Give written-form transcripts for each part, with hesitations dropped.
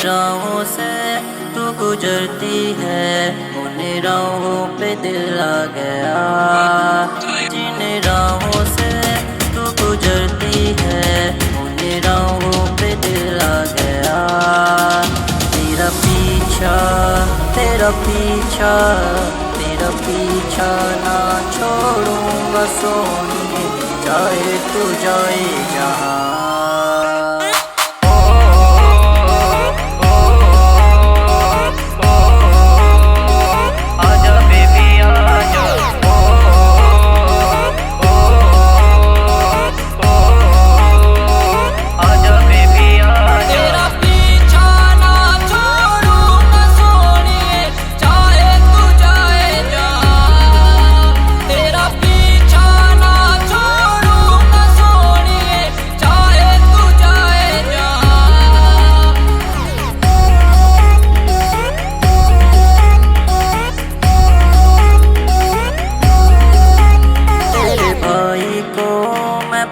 राहों से तू गुजरती है, उन राहों पे दिल आ गया। जिन राहों से तू गुजरती है, उन राहों पे दिल आ गया। तेरा पीछा तेरा पीछा तेरा पीछा ना छोड़ूंगा सोनिए, चाहे तू जाए जहाँ।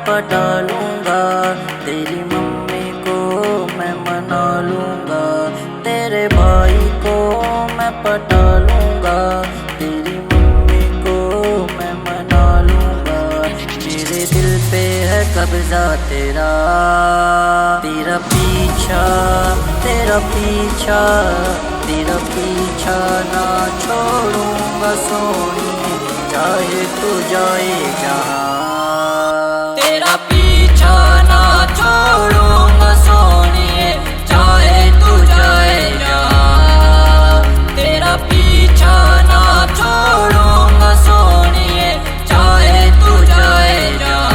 पटा लूँगा, तेरी मम्मी को मैं मना लूँगा। तेरे भाई को मैं पटा लूँगा, तेरी मम्मी को मैं मना लूँगा। मेरे दिल पे है कब्जा तेरा, तेरा पीछा तेरा पीछा तेरा पीछा ना छोड़ूंगा सोनिए, चाहे तू जाए जहाँ। तेरा पीछा ना छोड़ूंगा सोनिए, चाहे तू जाए जहाँ। तेरा पीछा ना छोड़ूंगा सोनिए, चाहे तू जाए जहाँ।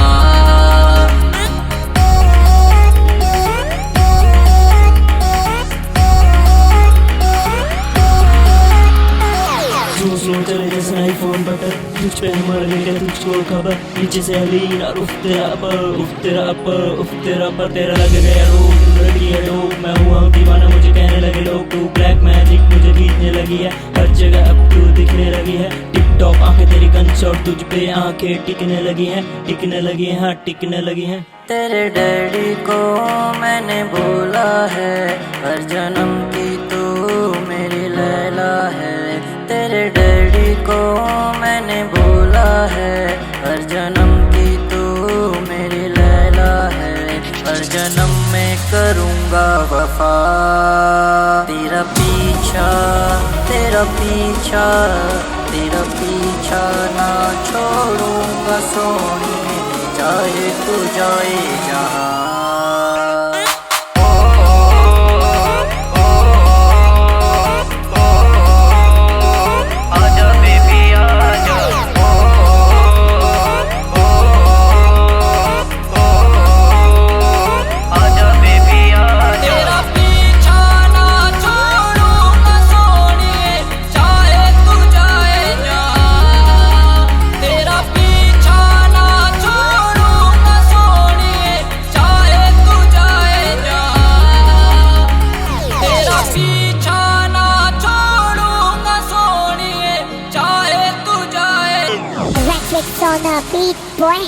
चले जैसे आईफोन बटर, तुझ पे मर गए क्या तुझको खबर। नीचे से अलीन और उफ तेरा पर तेरा लग गया रोग। लड़की है डोप, मैं हुआ दीवाना, मुझे कहने लगे लोग तू ब्लैक मैजिक मुझे खींचने लगी है। हर जगह अब तू दिखने लगी है। टिकटॉक आंखें तेरी गन्स और तुझ पे आंखें टिकने लगी हैं, टिकने लगी हैं, हाँ टिकने लगी हैं। तेरे डैडी को मैंने बोला है, हर जन्म की तू मेरी लैला है। तेरे डैडी को मैंने बोला है, हर जन्म की तू मेरी लैला है। हर जन्म में करूँगा वफा, तेरा पीछा तेरा पीछा तेरा पीछा ना छोड़ूंगा सोनिए, चाहे तू जाए जहाँ। On the beat, boy.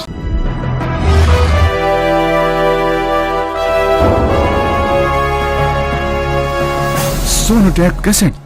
Sonotech cassette.